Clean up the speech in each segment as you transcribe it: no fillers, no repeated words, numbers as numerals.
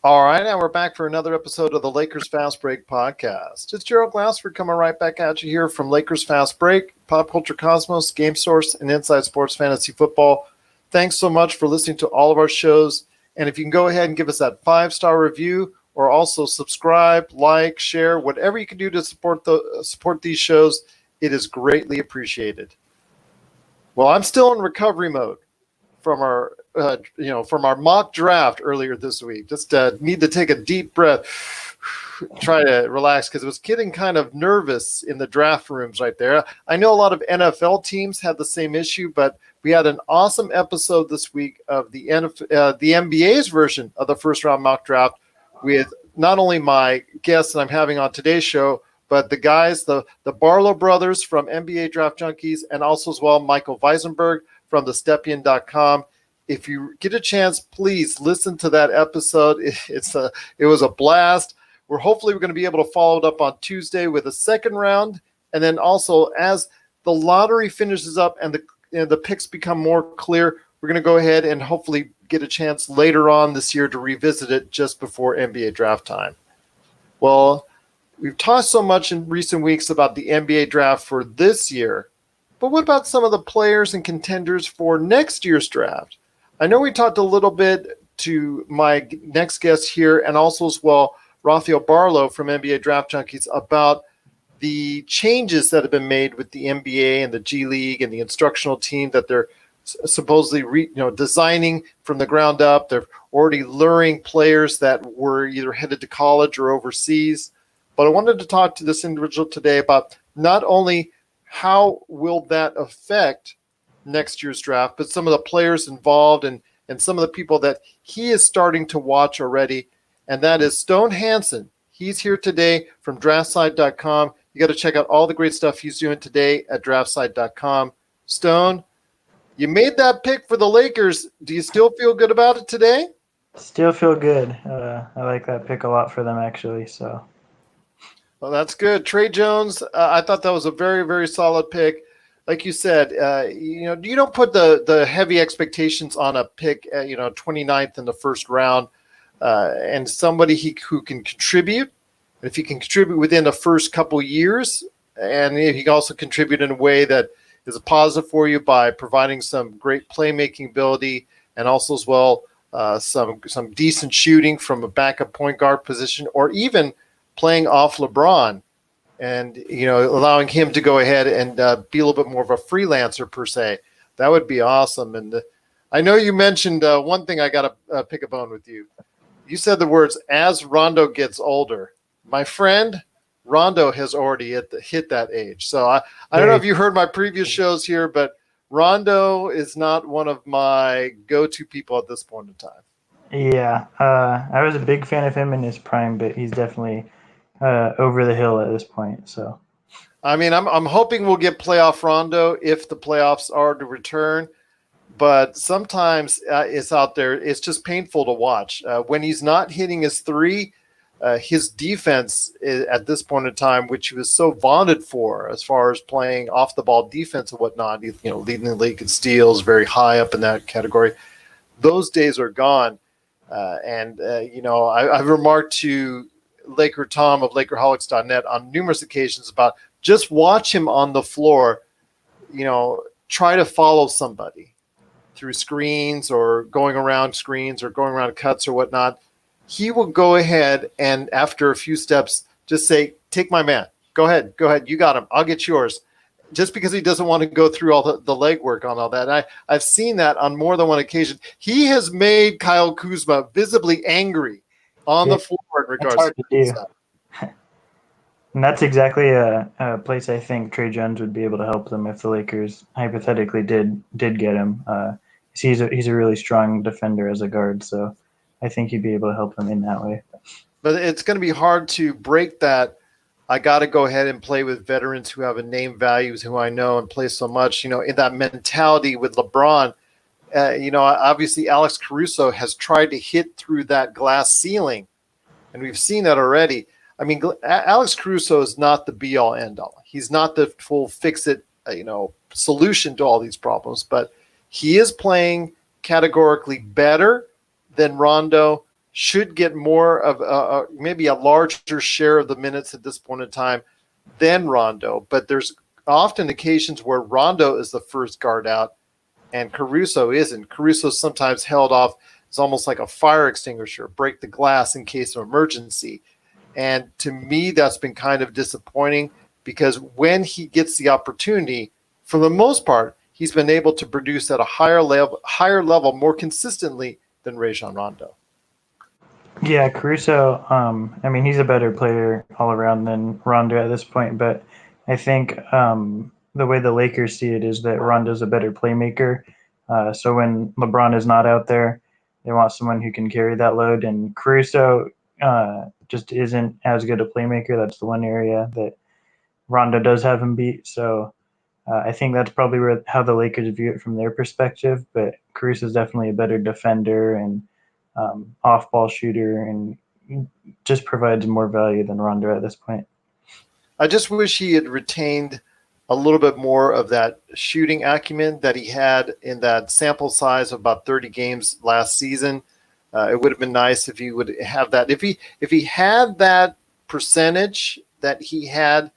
All right, now we're back for another episode of the Lakers Fast Break podcast. It's Gerald Glassford coming right back at you here from Lakers Fast Break, Pop Culture Cosmos, Game Source, and Inside Sports Fantasy Football. Thanks so much for listening to all of our shows. And if you can go ahead and give us that 5-star review or also subscribe, like, share, whatever you can do to support these shows, it is greatly appreciated. Well, I'm still in recovery mode from our mock draft earlier this week. Just need to take a deep breath, try to relax because it was getting kind of nervous in the draft rooms right there. I know a lot of NFL teams had the same issue, but we had an awesome episode this week of the NBA's version of the first round mock draft with not only my guests that I'm having on today's show, but the guys, the Barlow brothers from NBA Draft Junkies, and also as well Michael Weisenberg from thestepien.com. If you get a chance, please listen to that episode. It was a blast. We're going to be able to follow it up on Tuesday with a second round. And then also as the lottery finishes up and the picks become more clear, we're going to go ahead and hopefully get a chance later on this year to revisit it just before NBA draft time. Well, we've talked so much in recent weeks about the NBA draft for this year, but what about some of the players and contenders for next year's draft? I know we talked a little bit to my next guest here and also as well Rafael Barlow from NBA Draft Junkies about the changes that have been made with the NBA and the G-League and the instructional team that they're supposedly designing from the ground up. They're already luring players that were either headed to college or overseas. But I wanted to talk to this individual today about not only how will that affect next year's draft, but some of the players involved and some of the people that he is starting to watch already. And that is Stone Hansen. He's here today from draftside.com. You got to check out all the great stuff he's doing today at draftside.com. Stone, you made that pick for the Lakers. Do you still feel good about it today? Still feel good. I like that pick a lot for them, actually. So, well, that's good. Trey Jones, I thought that was a very, very solid pick. Like you said, you don't put the heavy expectations on a pick, 29th in the first round, and somebody who can contribute. And if he can contribute within the first couple years, and he can also contribute in a way that is a positive for you by providing some great playmaking ability and also as well some decent shooting from a backup point guard position, or even playing off LeBron and allowing him to go ahead and be a little bit more of a freelancer per se. That would be awesome. And I know you mentioned one thing I got to pick a bone with you. You said the words, as Rondo gets older. My friend, Rondo has already hit that age. So I don't know if you heard my previous shows here, but Rondo is not one of my go-to people at this point in time. Yeah, I was a big fan of him in his prime, but he's definitely over the hill at this point. So, I mean, I'm hoping we'll get playoff Rondo if the playoffs are to return. But sometimes it's out there. It's just painful to watch. When he's not hitting his three, his defense at this point in time, which he was so vaunted for as far as playing off the ball defense and whatnot, leading the league in steals, very high up in that category. Those days are gone. I've remarked to Laker Tom of LakerHolics.net on numerous occasions about just watch him on the floor, try to follow somebody through screens or going around screens or going around cuts or whatnot. He will go ahead and after a few steps, just say, take my man. Go ahead. You got him. I'll get yours. Just because he doesn't want to go through all the legwork on all that. And I've seen that on more than one occasion. He has made Kyle Kuzma visibly angry on the floor in regards hard to do. that. And that's exactly a place I think Trey Jones would be able to help them if the Lakers hypothetically did get him. He's a really strong defender as a guard, so I think he'd be able to help them in that way. But it's going to be hard to break that. I got to go ahead and play with veterans who have a name values, who I know and play so much, in that mentality with LeBron. Obviously Alex Caruso has tried to hit through that glass ceiling, and we've seen that already. I mean, Alex Caruso is not the be-all, end-all. He's not the full fix-it, solution to all these problems, but he is playing categorically better than Rondo, should get more of maybe a larger share of the minutes at this point in time than Rondo. But there's often occasions where Rondo is the first guard out and Caruso isn't. Caruso's sometimes held off. It's almost like a fire extinguisher, break the glass in case of emergency. And to me, that's been kind of disappointing because when he gets the opportunity, for the most part, he's been able to produce at a higher level more consistently than Rajon Rondo. Yeah, Caruso. I mean, he's a better player all around than Rondo at this point. But I think the way the Lakers see it is that Rondo's a better playmaker. So when LeBron is not out there, they want someone who can carry that load. And Caruso just isn't as good a playmaker. That's the one area that Rondo does have him beat. So I think that's probably how the Lakers view it from their perspective. But Caruso is definitely a better defender and off-ball shooter, and just provides more value than Rondo at this point. I just wish he had retained a little bit more of that shooting acumen that he had in that sample size of about 30 games last season. It would have been nice if he would have that. If he had that percentage that he had,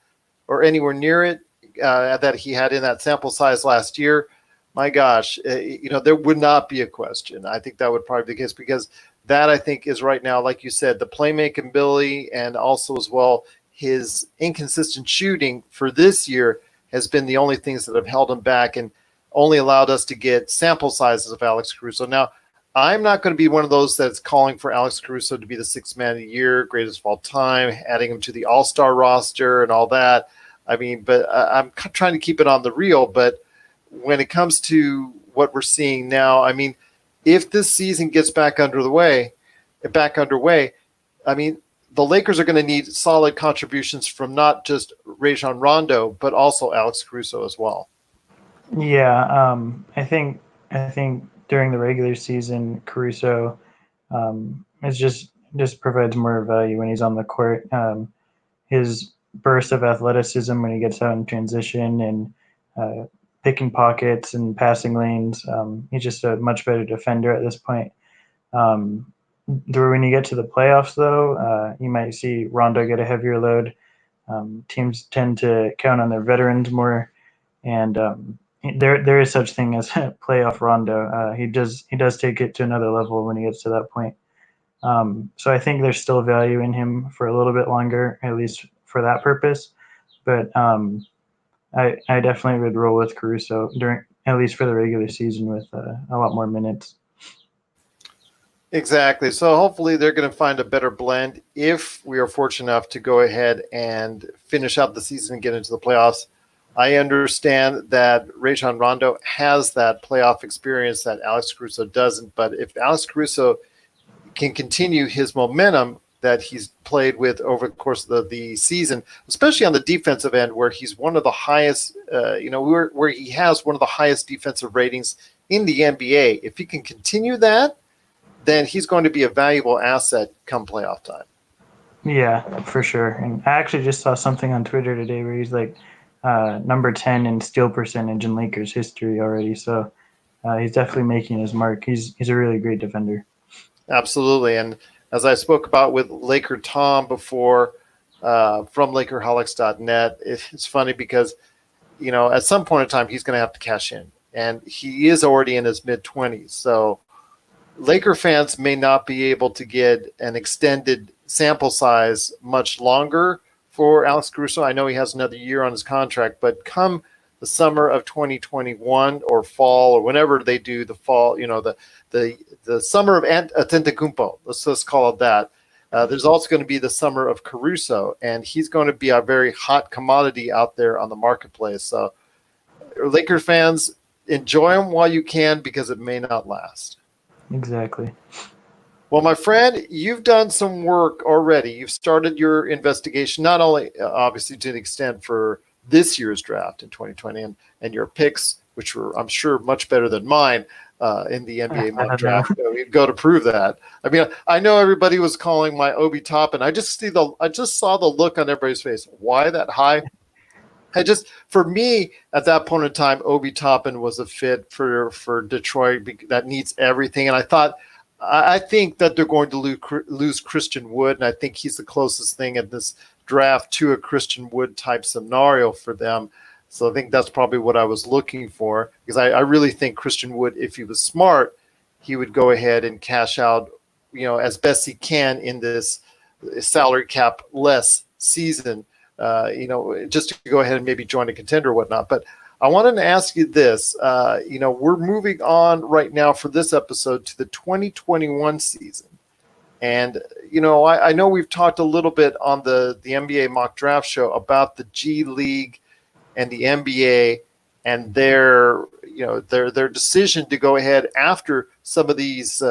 or anywhere near it, that he had in that sample size last year, my gosh, there would not be a question. I think that would probably be the case because that, I think, is right now, like you said, the playmaking ability and also as well his inconsistent shooting for this year has been the only things that have held him back and only allowed us to get sample sizes of Alex Caruso. Now, I'm not going to be one of those that's calling for Alex Caruso to be the sixth man of the year, greatest of all time, adding him to the all-star roster and all that. I mean, but I'm trying to keep it on the real. But when it comes to what we're seeing now, I mean, if this season gets back underway, I mean, the Lakers are going to need solid contributions from not just Rajon Rondo, but also Alex Caruso as well. Yeah, I think during the regular season, Caruso is just provides more value when he's on the court. His burst of athleticism when he gets out in transition and picking pockets and passing lanes. He's just a much better defender at this point. When you get to the playoffs, though, you might see Rondo get a heavier load. Teams tend to count on their veterans more, and there is such thing as playoff Rondo. He does take it to another level when he gets to that point. So I think there's still value in him for a little bit longer, at least for that purpose. But I definitely would roll with Caruso at least for the regular season with a lot more minutes. Exactly. So hopefully they're going to find a better blend if we are fortunate enough to go ahead and finish out the season and get into the playoffs. I understand that Rajon Rondo has that playoff experience that Alex Caruso doesn't, but if Alex Caruso can continue his momentum that he's played with over the course of the season, especially on the defensive end, where he's one of the highest, where he has one of the highest defensive ratings in the NBA. If he can continue that, then he's going to be a valuable asset come playoff time. Yeah, for sure. And I actually just saw something on Twitter today where he's like number 10 in steal percentage in Lakers history already. So he's definitely making his mark. He's a really great defender. Absolutely. And as I spoke about with Laker Tom before from LakerHolics.net, it's funny because, at some point in time, he's going to have to cash in. And he is already in his mid-20s. So Laker fans may not be able to get an extended sample size much longer for Alex Caruso. I know he has another year on his contract, but come the summer of 2021 or fall or whenever they do the fall, the summer of Antetokounmpo, let's just call it that. There's also going to be the summer of Caruso, and he's going to be a very hot commodity out there on the marketplace. So Laker fans, enjoy him while you can because it may not last. Exactly. Well, my friend, you've done some work already. You've started your investigation, not only obviously to the extent for this year's draft in 2020 and your picks, which were, I'm sure, much better than mine in the NBA mock draft. Go to prove that. I mean, I know everybody was calling my Obi Toppin. I just saw the look on everybody's face. Why that high? For me, at that point in time, Obi Toppin was a fit for Detroit that needs everything. And I thought I think that they're going to lose Christian Wood, and I think he's the closest thing in this draft to a Christian Wood type scenario for them. So I think that's probably what I was looking for, because I really think Christian Wood, if he was smart, he would go ahead and cash out, as best he can in this salary cap less season, just to go ahead and maybe join a contender or whatnot. But I wanted to ask you this. We're moving on right now for this episode to the 2021 season. And, I know we've talked a little bit on the NBA mock draft show about the G League and the NBA and their decision to go ahead after some of these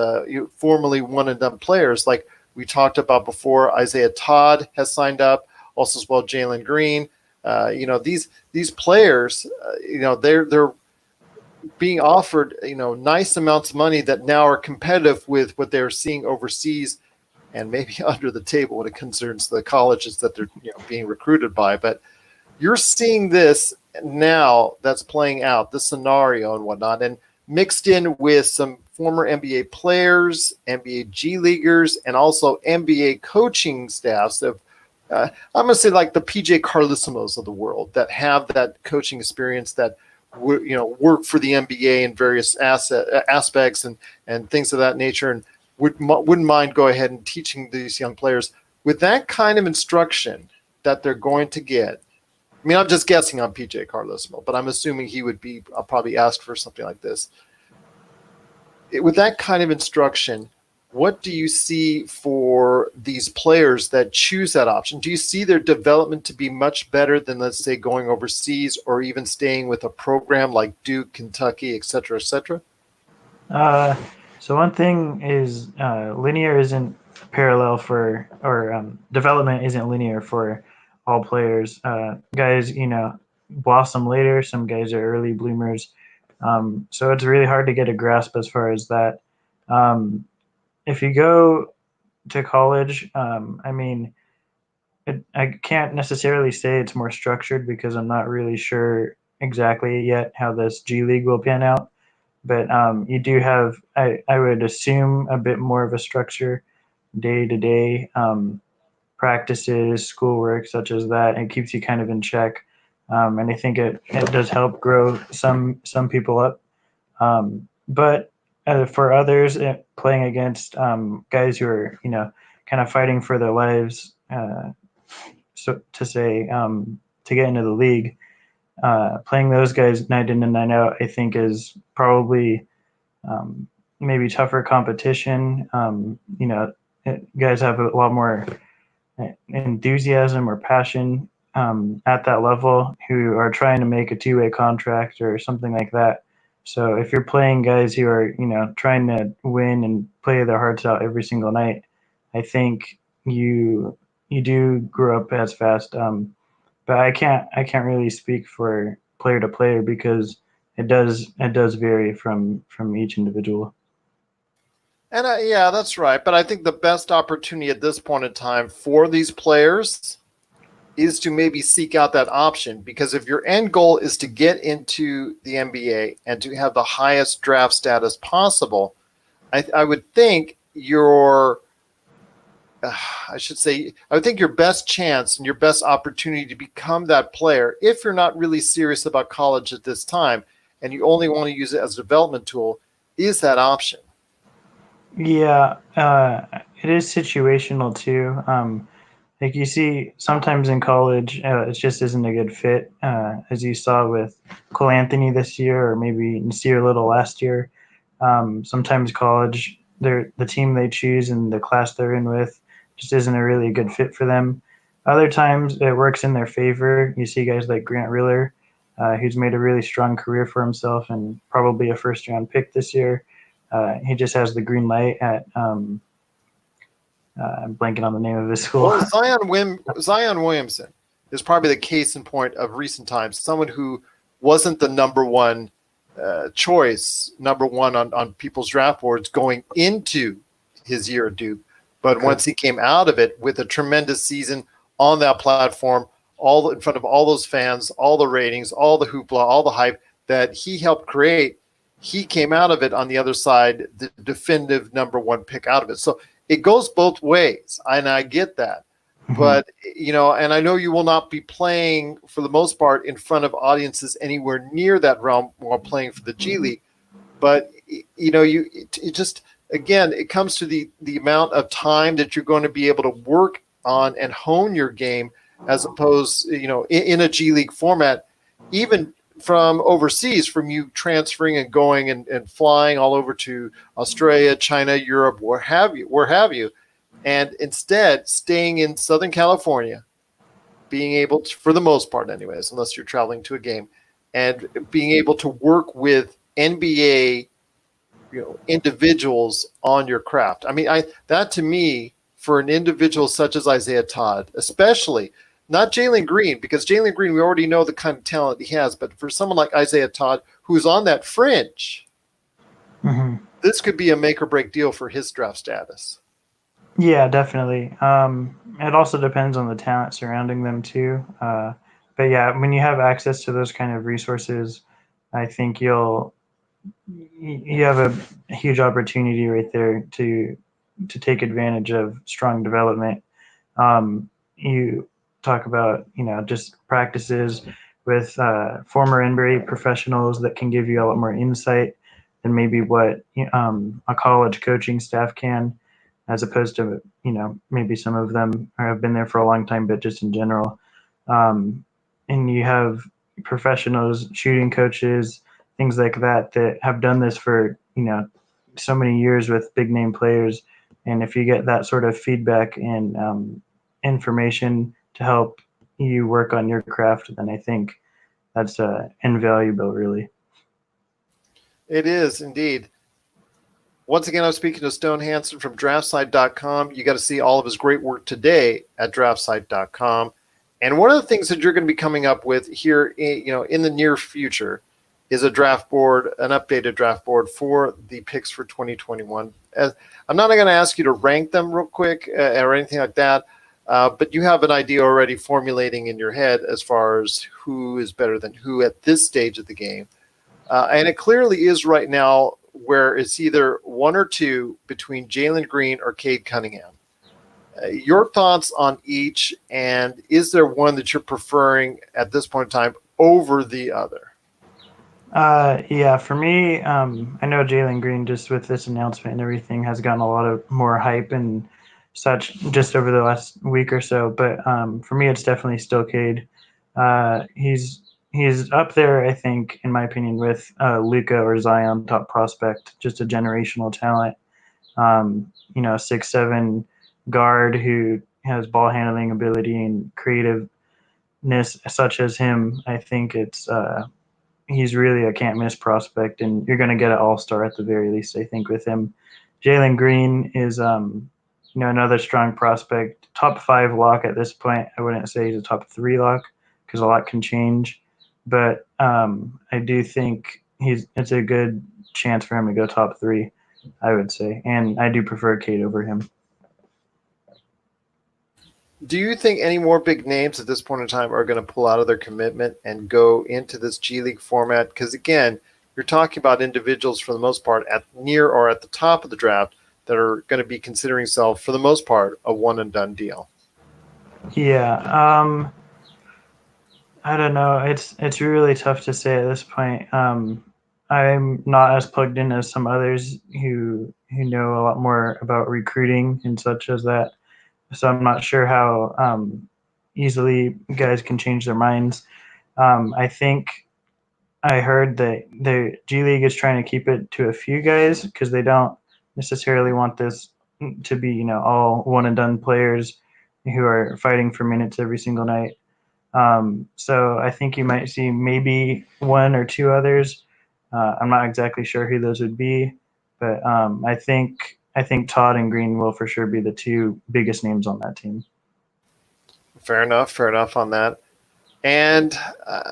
formerly one and done players. Like we talked about before, Isaiah Todd has signed up, also as well Jalen Green. These players, they're being offered, nice amounts of money that now are competitive with what they're seeing overseas and maybe under the table when it concerns the colleges that they're being recruited by. But you're seeing this now that's playing out, this scenario and whatnot, and mixed in with some former NBA players, NBA G Leaguers, and also NBA coaching staffs of, I'm going to say like the PJ Carlissimos of the world that have that coaching experience that work for the NBA in various aspects and things of that nature, and wouldn't mind go ahead and teaching these young players with that kind of instruction that they're going to get. I mean, I'm just guessing on PJ Carlosimo, but I'm assuming he would be probably asked for something like this. With that kind of instruction, what do you see for these players that choose that option? Do you see their development to be much better than, let's say, going overseas or even staying with a program like Duke, Kentucky, et cetera, et cetera? So one thing is linear isn't parallel for, or development isn't linear for all players. Guys, blossom later. Some guys are early bloomers. So it's really hard to get a grasp as far as that. If you go to college, I can't necessarily say it's more structured because I'm not really sure exactly yet how this G League will pan out. But you do have, I would assume, a bit more of a structure day to day practices, schoolwork, such as that. It keeps you kind of in check. And I think it does help grow some people up. But for others, playing against guys who are, kind of fighting for their lives, so to say, to get into the league, playing those guys night in and night out, I think is probably maybe tougher competition. Guys have a lot more enthusiasm or passion at that level who are trying to make a two-way contract or something like that. So if you're playing guys who are, trying to win and play their hearts out every single night, I think you do grow up as fast. But I can't really speak for player to player because it does vary from each individual. And yeah, that's right. But I think the best opportunity at this point in time for these players is to maybe seek out that option, because if your end goal is to get into the NBA and to have the highest draft status possible, I would think your best chance and your best opportunity to become that player, if you're not really serious about college at this time and you only want to use it as a development tool, is that option. Yeah, it is situational too. Like you see sometimes in college, it just isn't a good fit, as you saw with Cole Anthony this year, or maybe Nasir Little last year. Sometimes college, the team they choose and the class they're in with just isn't a really good fit for them. Other times it works in their favor. You see guys like Grant Riller, who's made a really strong career for himself and probably a first-round pick this year. He just has the green light at I'm blanking on the name of his school. Well, Zion Williamson is probably the case in point of recent times. Someone who wasn't the number one choice, number one on people's draft boards going into his year at Duke. But once he came out of it with a tremendous season on that platform, all in front of all those fans, all the ratings, all the hoopla, all the hype that he helped create, he came out of it on the other side, the definitive number one pick out of it. So it goes both ways, and I get that. But, and I know you will not be playing, for the most part, in front of audiences anywhere near that realm while playing for the G League. But, it just, again, it comes to the amount of time that you're going to be able to work on and hone your game, as opposed, in a G League format, even from overseas, from you transferring and going and flying all over to Australia, China, Europe, where have you, and instead staying in Southern California, being able to, for the most part anyways, unless you're traveling to a game, and being able to work with NBA, individuals on your craft. I mean, that to me, for an individual such as Isaiah Todd, especially, not Jalen Green, because Jalen Green, we already know the kind of talent he has, but for someone like Isaiah Todd, who's on that fringe, this could be a make or break deal for his draft status. Yeah, definitely. It also depends on the talent surrounding them too. But yeah, when you have access to those kind of resources, I think you have a huge opportunity right there to take advantage of strong development. You talk about just practices with former NBA professionals that can give you a lot more insight than maybe what a college coaching staff can, as opposed to maybe some of them have been there for a long time, but just in general. And you have professionals, shooting coaches, things like that have done this for so many years with big name players. And if you get that sort of feedback and information to help you work on your craft, then I think that's invaluable, really. It is indeed. Once again, I'm speaking to Stone Hansen from DraftSite.com. You got to see all of his great work today at DraftSite.com. And one of the things that you're going to be coming up with here, in the near future, is a draft board, an updated draft board for the picks for 2021. I'm not going to ask you to rank them real quick or anything like that, but you have an idea already formulating in your head as far as who is better than who at this stage of the game. And it clearly is right now where it's either one or two between Jalen Green or Cade Cunningham. Your thoughts on each, and is there one that you're preferring at this point in time over the other? Yeah, for me, I know Jalen Green, just with this announcement and everything, has gotten a lot of more hype and such just over the last week or so. But for me, it's definitely still Cade. He's up there, I think, in my opinion, with Luka or Zion, top prospect, just a generational talent. 6'7" guard who has ball handling ability and creativeness such as him. I think he's really a can't miss prospect, and you're going to get an all-star at the very least, I think, with him. Jalen Green is another strong prospect, top 5 lock at this point. I wouldn't say he's a top 3 lock because a lot can change, but I do think it's a good chance for him to go top 3, I would say, and I do prefer Cade over him. Do you think any more big names at this point in time are going to pull out of their commitment and go into this G League format? Because again, you're talking about individuals for the most part at near or at the top of the draft that are going to be considering themselves for the most part a one and done deal. Yeah, I don't know. It's really tough to say at this point. I'm not as plugged in as some others who know a lot more about recruiting and such as that. So I'm not sure how easily guys can change their minds. I think I heard that the G League is trying to keep it to a few guys because they don't necessarily want this to be all one and done players who are fighting for minutes every single night. So I think you might see maybe one or two others. I'm not exactly sure who those would be, but I think Todd and Green will for sure be the two biggest names on that team. Fair enough on that. And,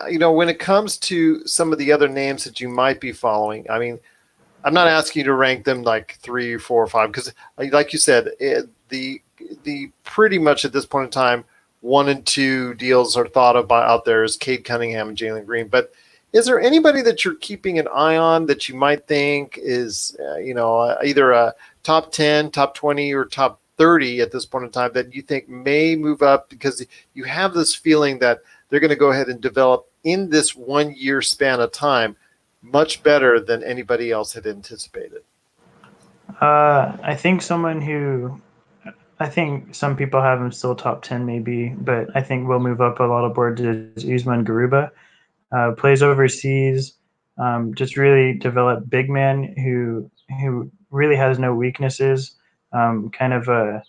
when it comes to some of the other names that you might be following, I mean, I'm not asking you to rank them like 3, 4, or 5, because like you said, the pretty much at this point in time, 1 and 2 deals are thought about out there as Cade Cunningham and Jalen Green. But Is there anybody that you're keeping an eye on that you might think is, either a top 10, top 20, or top 30 at this point in time that you think may move up because you have this feeling that they're going to go ahead and develop in this 1 year span of time much better than anybody else had anticipated? I think I think some people have him still top 10 maybe, but I think we'll move up a lot of boards is Usman Garuba. Plays overseas, just really developed big man who really has no weaknesses, kind of a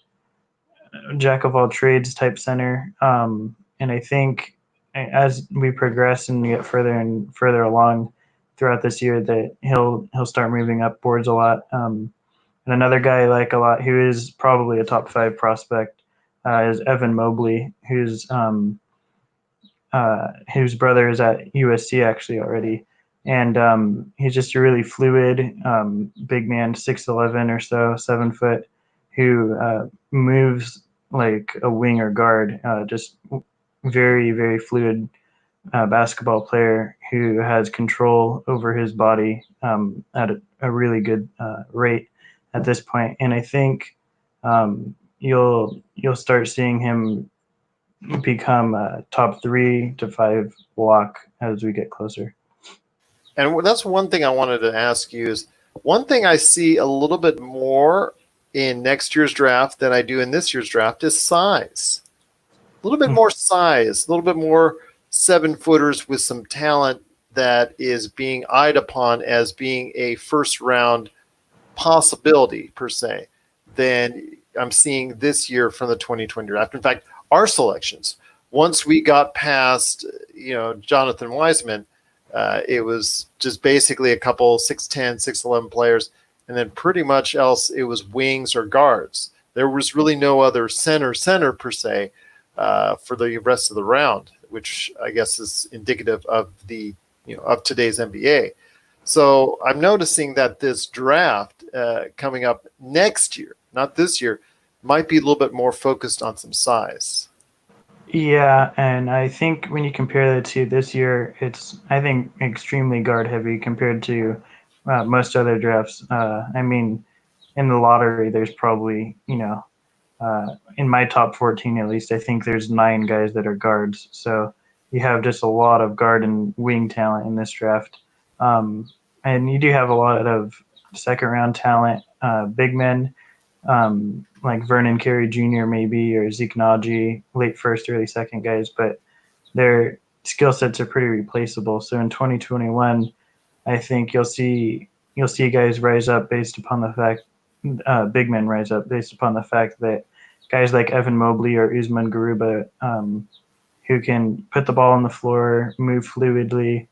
jack of all trades type center. And I think as we progress and get further and further along throughout this year, that he'll start moving up boards a lot. And another guy I like a lot, who is probably a top 5 prospect, is Evan Mobley, whose brother is at USC actually already. And he's just a really fluid big man, 6'11" or so, 7 foot, who moves like a wing or guard, just very, very fluid basketball player who has control over his body at a really good rate at this point. And I think you'll start seeing him become a top 3 to 5 block as we get closer. And that's one thing I wanted to ask you is one thing I see a little bit more in next year's draft than I do in this year's draft is size. A little bit more size, a little bit more 7-footers with some talent that is being eyed upon as being a first round possibility per se than I'm seeing this year from the 2020 draft. In fact, our selections, once we got past, Jonathan Wiseman, it was just basically a couple 6'10", 6'11" players, and then pretty much else it was wings or guards. There was really no other center per se for the rest of the round, which I guess is indicative of the of today's NBA. So I'm noticing that this draft coming up next year, not this year, might be a little bit more focused on some size. Yeah, and I think when you compare the two this year, it's, I think, extremely guard heavy compared to most other drafts. I mean, in the lottery, there's probably, in my top 14 at least, I think there's 9 guys that are guards. So you have just a lot of guard and wing talent in this draft. And you do have a lot of second round talent, big men, like Vernon Carey Jr. maybe, or Zeke Naji, late first, early second guys, but their skill sets are pretty replaceable. So in 2021, I think you'll see guys rise up based upon the fact, big men rise up based upon the fact that guys like Evan Mobley or Usman Garuba, who can put the ball on the floor, move fluidly,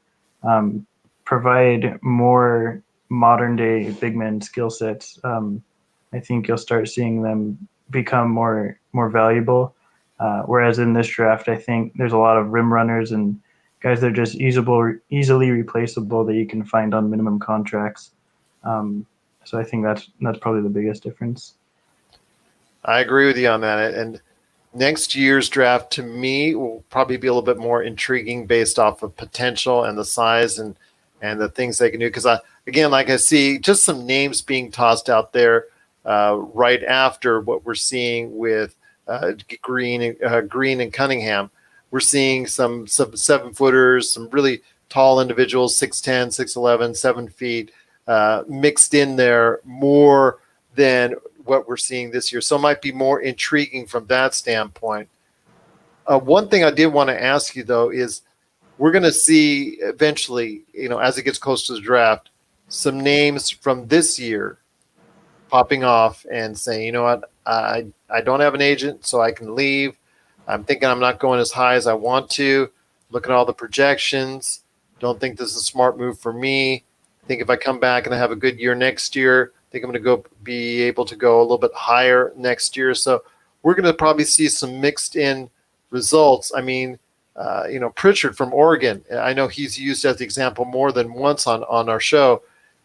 provide more modern day big men skill sets. I think you'll start seeing them become more valuable. Whereas in this draft, I think there's a lot of rim runners and guys that are just easily replaceable that you can find on minimum contracts. So I think that's probably the biggest difference. I agree with you on that. And next year's draft to me will probably be a little bit more intriguing based off of potential and the size and the things they can do. Because I see just some names being tossed out there right after what we're seeing with Green and Cunningham. We're seeing some 7-footers, some really tall individuals, 6'10", 6'11", 7 feet, mixed in there more than what we're seeing this year. So it might be more intriguing from that standpoint. One thing I did want to ask you, though, is we're going to see eventually, as it gets close to the draft, some names from this year popping off and saying, you know what, I don't have an agent, so I can leave. I'm thinking I'm not going as high as I want to. Look at all the projections. Don't think this is a smart move for me. I think if I come back and I have a good year next year, I think I'm going to be able to go a little bit higher next year. So we're going to probably see some mixed in results. I mean, Pritchard from Oregon, I know he's used as the example more than once on our show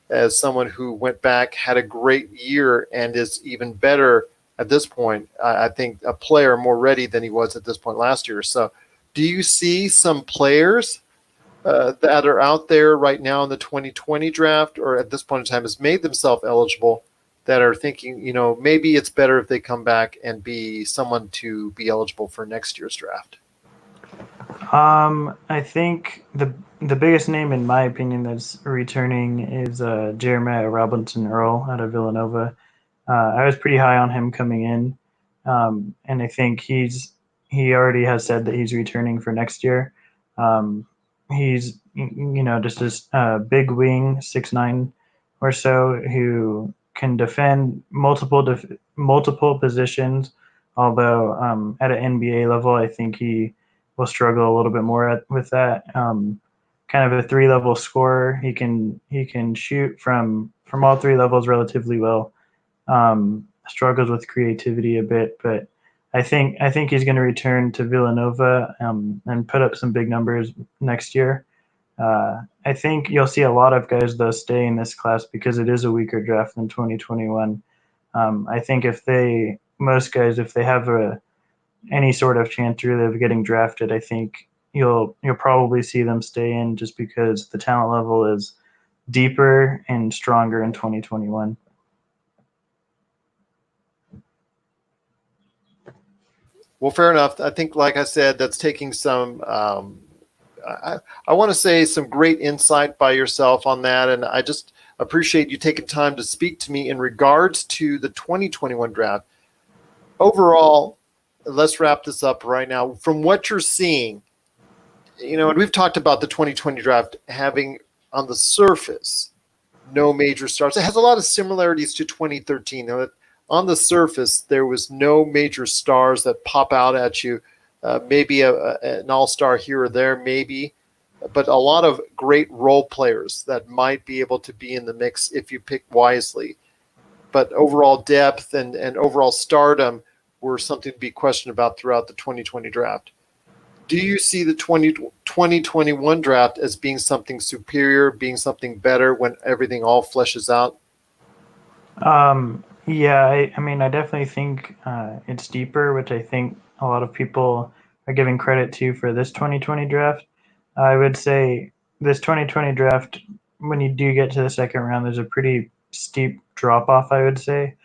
as someone who went back, had a great year, and is even better at this point. I think a player more ready than he was at this point last year. So do you see some players that are out there right now in the 2020 draft, or at this point in time has made themselves eligible, that are thinking, maybe it's better if they come back and be someone to be eligible for next year's draft? I think the biggest name, in my opinion, that's returning is Jeremiah Robinson Earl out of Villanova. I was pretty high on him coming in, and I think he already has said that he's returning for next year. He's just a big wing, 6'9" or so, who can defend multiple positions. Although at an NBA level, I think he will struggle a little bit more with that. Kind of a three-level scorer. He can shoot from all three levels relatively well. Struggles with creativity a bit, but I think he's going to return to Villanova and put up some big numbers next year. I think you'll see a lot of guys though stay in this class because it is a weaker draft than 2021. I think most guys, if they have any sort of chance really of getting drafted, I think you'll probably see them stay in just because the talent level is deeper and stronger in 2021. Well, fair enough. I think, like I said, that's taking some, I want to say, some great insight by yourself on that. And I just appreciate you taking time to speak to me in regards to the 2021 draft. Overall, let's wrap this up right now. From what you're seeing, and we've talked about the 2020 draft having on the surface no major stars. It has a lot of similarities to 2013. On the surface, there was no major stars that pop out at you. Maybe an all-star here or there, maybe, but a lot of great role players that might be able to be in the mix if you pick wisely. But overall depth and overall stardom were something to be questioned about throughout the 2020 draft. Do you see the 2021 draft as being something superior, being something better when everything all fleshes out? Yeah, I mean, I definitely think it's deeper, which I think a lot of people are giving credit to for this 2020 draft. I would say this 2020 draft, when you do get to the second round, there's a pretty steep drop off, I would say.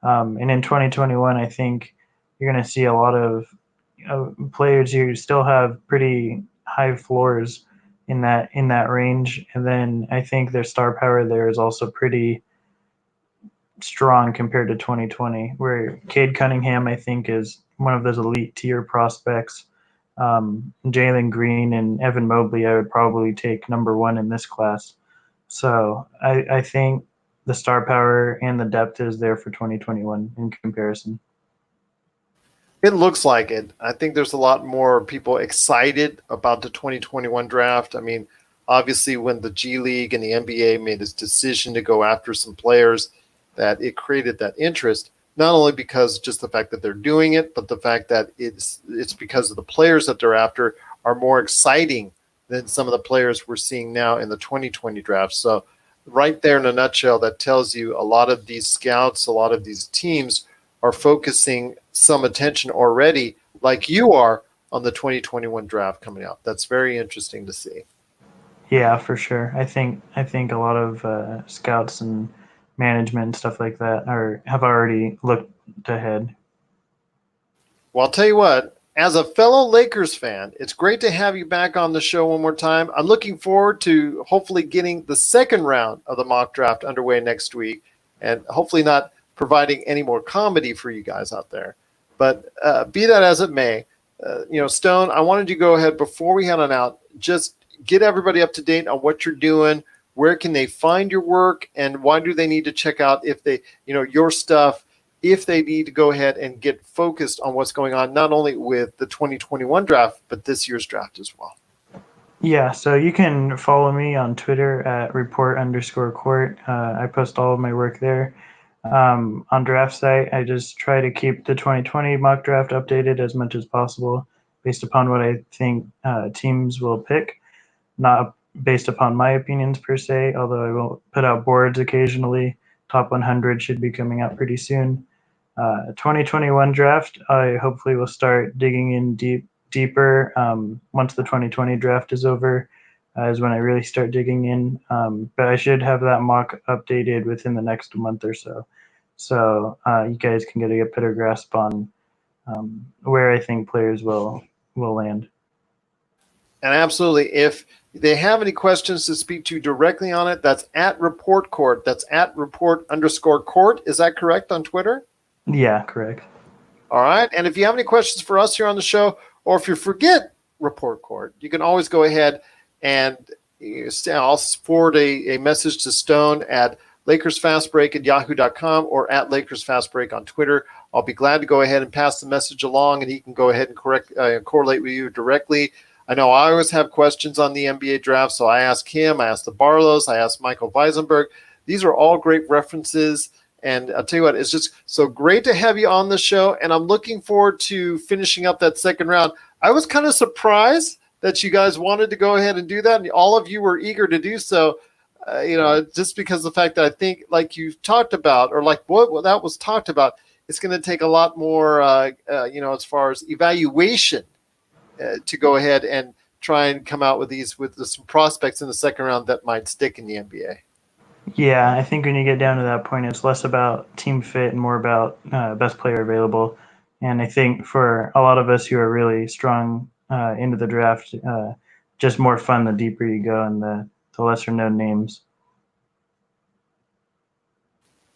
And in 2021, I think you're going to see a lot of players who still have pretty high floors in that range, and then I think their star power there is also pretty strong compared to 2020, where Cade Cunningham, I think, is one of those elite tier prospects. Jalen Green and Evan Mobley, I would probably take number one in this class. So I think the star power and the depth is there for 2021 in comparison. It looks like it. I think there's a lot more people excited about the 2021 draft. I mean, obviously, when the G League and the NBA made this decision to go after some players, that it created that interest, not only because just the fact that they're doing it, but the fact that it's because of the players that they're after are more exciting than some of the players we're seeing now in the 2020 draft. So right there in a nutshell, that tells you a lot of these scouts, a lot of these teams are focusing some attention already, like you are, on the 2021 draft coming out. That's very interesting to see. Yeah, for sure. I think a lot of scouts and management and stuff like that have already looked ahead. Well, I'll tell you what, as a fellow Lakers fan, it's great to have you back on the show one more time. I'm looking forward to hopefully getting the second round of the mock draft underway next week, and hopefully not providing any more comedy for you guys out there. But be that as it may, Stone, I wanted you to go ahead before we head on out, just get everybody up to date on what you're doing. Where can they find your work, and why do they need to check out if they, your stuff, if they need to go ahead and get focused on what's going on, not only with the 2021 draft, but this year's draft as well? Yeah, so you can follow me on Twitter at report_court. I post all of my work there. On draft site, I just try to keep the 2020 mock draft updated as much as possible based upon what I think teams will pick, not based upon my opinions per se, although I will put out boards occasionally. Top 100 should be coming out pretty soon. 2021 draft, I hopefully will start digging in deeper once the 2020 draft is over. is when I really start digging in. But I should have that mock updated within the next month or so. So you guys can get a better grasp on where I think players will land. And absolutely, if they have any questions to speak to directly on it, that's at Report Court. That's at report_court. Is that correct on Twitter? Yeah, correct. All right. And if you have any questions for us here on the show, or if you forget Report Court, you can always go ahead and I'll forward a message to Stone at LakersFastBreak@yahoo.com or at LakersFastBreak on Twitter. I'll be glad to go ahead and pass the message along, and he can go ahead and correlate with you directly. I know I always have questions on the NBA draft, so I ask him, I ask the Barlows, I ask Michael Weisenberg. These are all great references, and I'll tell you what, it's just so great to have you on the show, and I'm looking forward to finishing up that second round. I was kind of surprised that you guys wanted to go ahead and do that, and all of you were eager to do so, just because of the fact that I think, like you talked about, or like what that was talked about, it's going to take a lot more, as far as evaluation to go ahead and try and come out with some prospects in the second round that might stick in the NBA. Yeah, I think when you get down to that point, it's less about team fit and more about best player available. And I think for a lot of us who are really strong into the draft, just more fun the deeper you go and the lesser known names.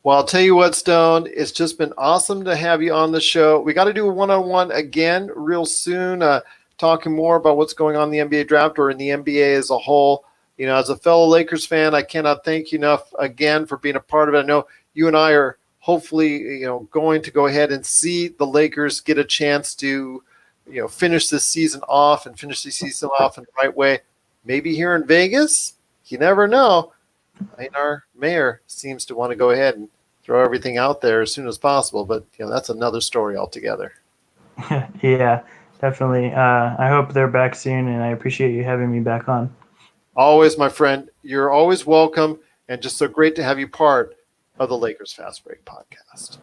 Well, I'll tell you what, Stone, it's just been awesome to have you on the show. We got to do a one-on-one again real soon, talking more about what's going on in the NBA draft or in the NBA as a whole. As a fellow Lakers fan, I cannot thank you enough again for being a part of it. I know you and I are hopefully, going to go ahead and see the Lakers get a chance to, finish this season off and finish the season off in the right way. Maybe here in Vegas, you never know. Our mayor seems to want to go ahead and throw everything out there as soon as possible, but that's another story altogether. Yeah, definitely. I hope they're back soon, and I appreciate you having me back on. Always, my friend. You're always welcome, and just so great to have you part of the Lakers Fast Break podcast.